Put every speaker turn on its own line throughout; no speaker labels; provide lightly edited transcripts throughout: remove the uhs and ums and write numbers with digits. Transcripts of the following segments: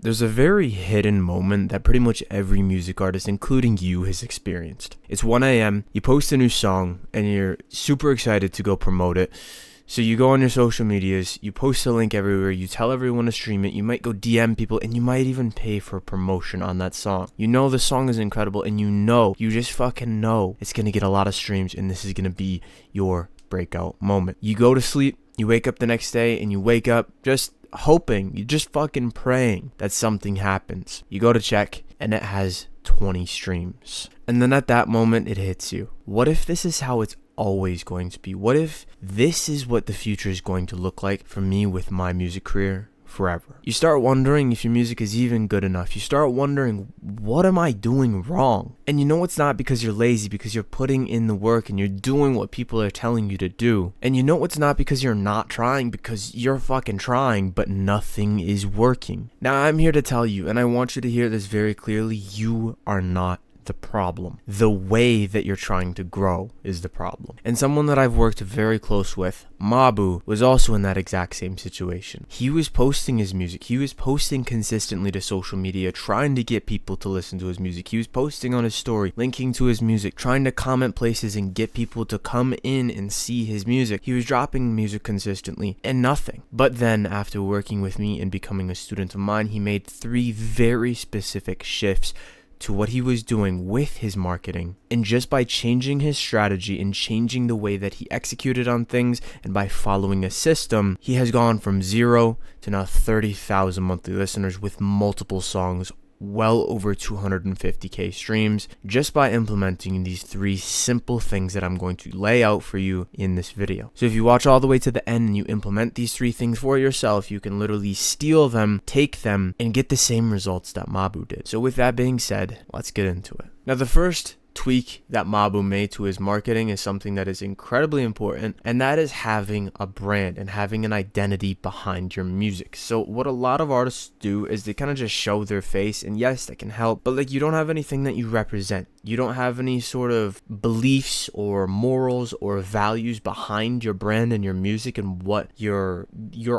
There's a very hidden moment that pretty much every music artist, including you, has experienced. It's 1 a.m., you post a new song, and you're super excited to go promote it. So you go on your social medias, you post a link everywhere, you tell everyone to stream it, you might go DM people, and you might even pay for promotion on that song. You know the song is incredible, and you just fucking know it's gonna get a lot of streams, and this is gonna be your breakout moment. You go to sleep, you wake up the next day, and you wake up just hoping, you're just fucking praying that something happens. You go to check and it has 20 streams. And then at that moment it hits you. What if this is how it's always going to be? What if this is what the future is going to look like for me with my music career forever? You start wondering if your music is even good enough. You start wondering, what am I doing wrong? And you know it's not because you're lazy, because you're putting in the work and you're doing what people are telling you to do. And you know it's not because you're not trying, because you're fucking trying, but nothing is working. Now I'm here to tell you, and I want you to hear this very clearly, you are not the problem. The way that you're trying to grow is the problem. And someone that I've worked very close with, Mabu, was also in that exact same situation. He was posting his music. He was posting consistently to social media, trying to get people to listen to his music. He was posting on his story, linking to his music, trying to comment places and get people to come in and see his music. He was dropping music consistently and nothing. But then after working with me and becoming a student of mine, he made 3 very specific shifts to what he was doing with his marketing. And just by changing his strategy and changing the way that he executed on things, and by following a system, he has gone from 0 to now 30,000 monthly listeners with multiple songs, well over 250k streams, just by implementing these 3 simple things that I'm going to lay out for you in this video. So if you watch all the way to the end and you implement these 3 things for yourself, you can literally steal them, take them, and get the same results that Mabu did. So with that being said, let's get into it. Now the first tweak that Mabu made to his marketing is something that is incredibly important, and that is having a brand and having an identity behind your music. So what a lot of artists do is they kind of just show their face, and yes, that can help, but like, you don't have anything that you represent. You don't have any sort of beliefs or morals or values behind your brand and your music and what your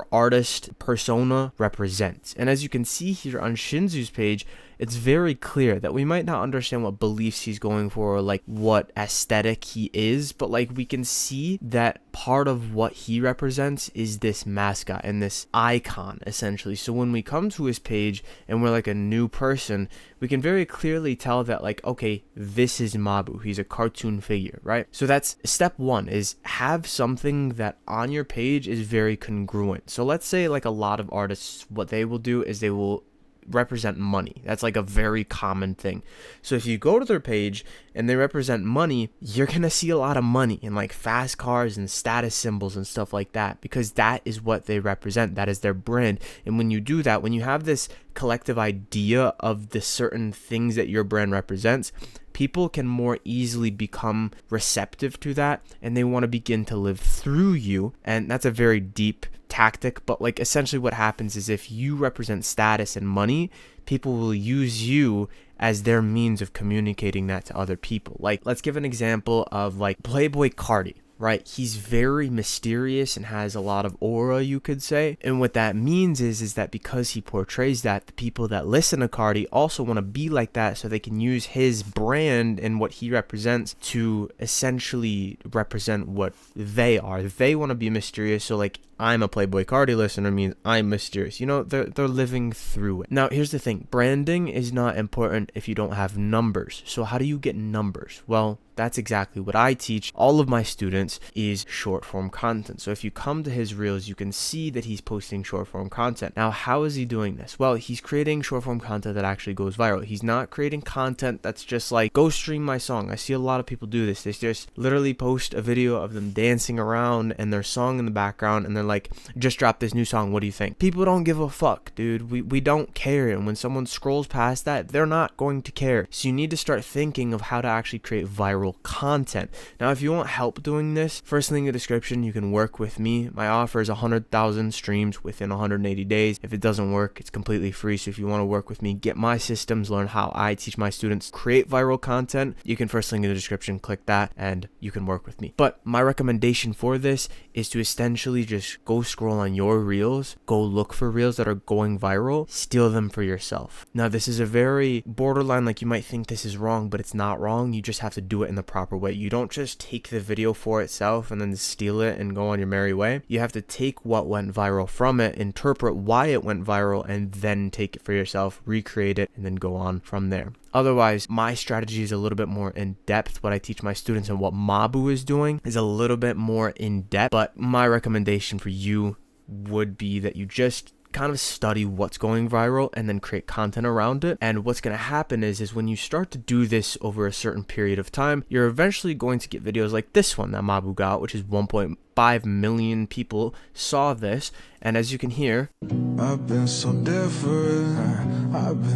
artist persona represents. And as you can see here on Shinzu's page, it's very clear that we might not understand what beliefs he's going for or like what aesthetic he is, but like we can see that part of what he represents is this mascot and this icon essentially. So when we come to his page and we're like a new person, we can very clearly tell that like, okay, this is Mabu. He's a cartoon figure, right? So that's step 1, is have something that on your page is very congruent. So let's say like a lot of artists, what they will do is they will represent money. That's like a very common thing. So if you go to their page and they represent money, you're gonna see a lot of money and like fast cars and status symbols and stuff like that, because that is what they represent. That is their brand. And when you do that, when you have this collective idea of the certain things that your brand represents, people can more easily become receptive to that, and they want to begin to live through you. And that's a very deep tactic, but like essentially what happens is if you represent status and money, people will use you as their means of communicating that to other people. Like, let's give an example of like Playboi Carti. Right, he's very mysterious and has a lot of aura, you could say. And what that means is that because he portrays that, the people that listen to Carti also want to be like that, so they can use his brand and what he represents to essentially represent what they are. They want to be mysterious, so like, I'm a Playboi Carti listener means I'm mysterious. You know, they're living through it. Now, here's the thing. Branding is not important if you don't have numbers. So how do you get numbers? Well, that's exactly what I teach all of my students, is short form content. So if you come to his reels, you can see that he's posting short form content. Now, how is he doing this? Well, he's creating short form content that actually goes viral. He's not creating content that's just like, go stream my song. I see a lot of people do this. They just literally post a video of them dancing around and their song in the background, and they're like, just dropped this new song, what do you think? People don't give a fuck, dude. We don't care. And when someone scrolls past that, they're not going to care. So you need to start thinking of how to actually create viral content. Now, if you want help doing this, first link in the description, you can work with me. My offer is 100,000 streams within 180 days. If it doesn't work, it's completely free. So if you want to work with me, get my systems, learn how I teach my students create viral content, you can first link in the description, click that, and you can work with me. But my recommendation for this is to essentially just go scroll on your reels, go look for reels that are going viral, steal them for yourself. Now, this is a very borderline, like you might think this is wrong, but it's not wrong. You just have to do it in the proper way. You don't just take the video for itself and then steal it and go on your merry way. You have to take what went viral from it, interpret why it went viral, and then take it for yourself, recreate it, and then go on from there. Otherwise, my strategy is a little bit more in depth. What I teach my students and what Mabu is doing is a little bit more in depth. But my recommendation for you would be that you just kind of study what's going viral and then create content around it. And what's going to happen is when you start to do this over a certain period of time, you're eventually going to get videos like this one that Mabu got, which is 1.5 million people saw this. And as you can hear, I've been so different.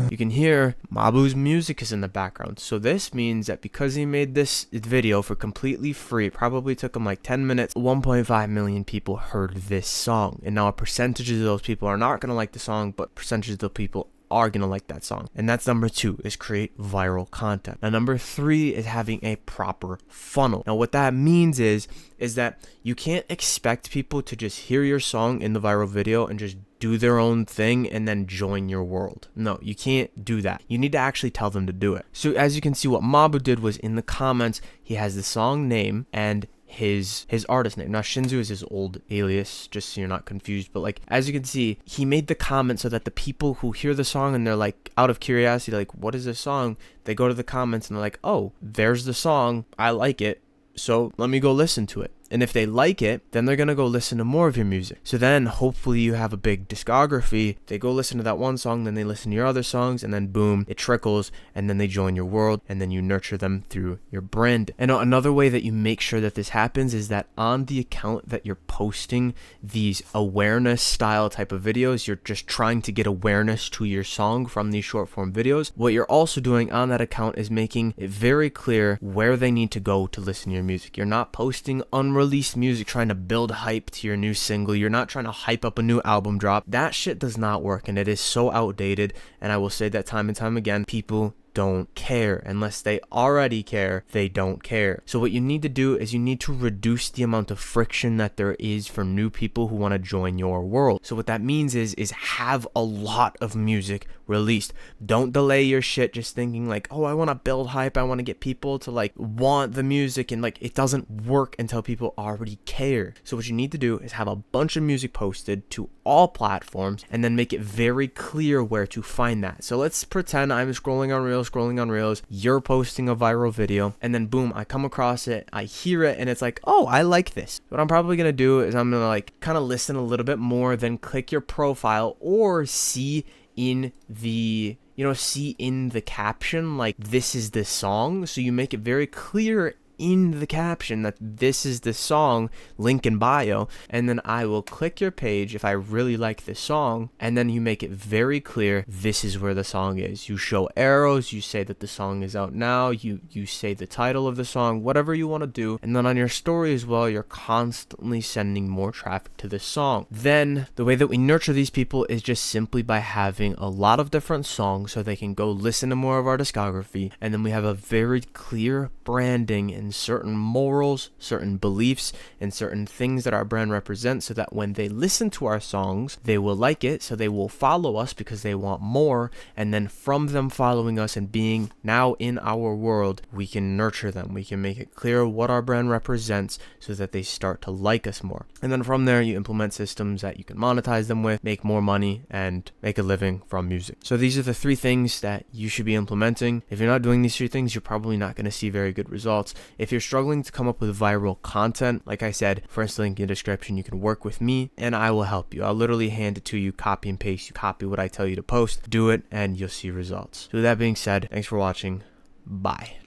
You can hear Mabu's music is in the background. So this means that because he made this video for completely free, it probably took him like 10 minutes, 1.5 million people heard this song. And now a percentage of those people are not going to like the song, but percentage of the people are going to like that song. And that's number 2, is create viral content. Now, number 3 is having a proper funnel. Now, what that means is that you can't expect people to just hear your song in the viral video and just do their own thing and then join your world. No, you can't do that. You need to actually tell them to do it. So as you can see, what Mabu did was in the comments, he has the song name and his artist name. Now, Shinzu is his old alias, just so you're not confused, but like, as you can see, he made the comment so that the people who hear the song and they're like, out of curiosity, like, what is this song? They go to the comments and they're like, oh, there's the song, I like it, so let me go listen to it. And if they like it, then they're going to go listen to more of your music. So then hopefully you have a big discography. They go listen to that one song, then they listen to your other songs, and then boom, it trickles, and then they join your world, and then you nurture them through your brand. And another way that you make sure that this happens is that on the account that you're posting these awareness style type of videos, you're just trying to get awareness to your song from these short form videos. What you're also doing on that account is making it very clear where they need to go to listen to your music. You're not posting unreleased music trying to build hype to your new single. You're not trying to hype up a new album drop. That shit does not work, and it is so outdated. And I will say that time and time again, people don't care. Unless they already care, they don't care. So what you need to do is you need to reduce the amount of friction that there is for new people who want to join your world. So what that means is have a lot of music released. Don't delay your shit just thinking like, oh, I want to build hype, I want to get people to like want the music, and like it doesn't work until people already care. So what you need to do is have a bunch of music posted to all platforms and then make it very clear where to find that. So let's pretend I'm scrolling on Reels, you're posting a viral video, and then boom, I come across it, I hear it, and it's like, oh, I like this. What I'm probably gonna do is I'm gonna like kind of listen a little bit more, then click your profile or see in the caption like this is the song. So you make it very clear in the caption that this is the song, link in bio, and then I will click your page if I really like the song, and then you make it very clear this is where the song is. You show arrows, you say that the song is out now, you say the title of the song, whatever you want to do, and then on your story as well, you're constantly sending more traffic to this song. Then the way that we nurture these people is just simply by having a lot of different songs so they can go listen to more of our discography, and then we have a very clear branding and certain morals, certain beliefs, and certain things that our brand represents, so that when they listen to our songs, they will like it, so they will follow us because they want more, and then from them following us and being now in our world, we can nurture them. We can make it clear what our brand represents so that they start to like us more. And then from there, you implement systems that you can monetize them with, make more money, and make a living from music. So these are the 3 things that you should be implementing. If you're not doing these 3 things, you're probably not going to see very good results. If you're struggling to come up with viral content, like I said, first link in the description, you can work with me and I will help you. I'll literally hand it to you, copy and paste. You copy what I tell you to post, do it, and you'll see results. So with that being said, thanks for watching. Bye.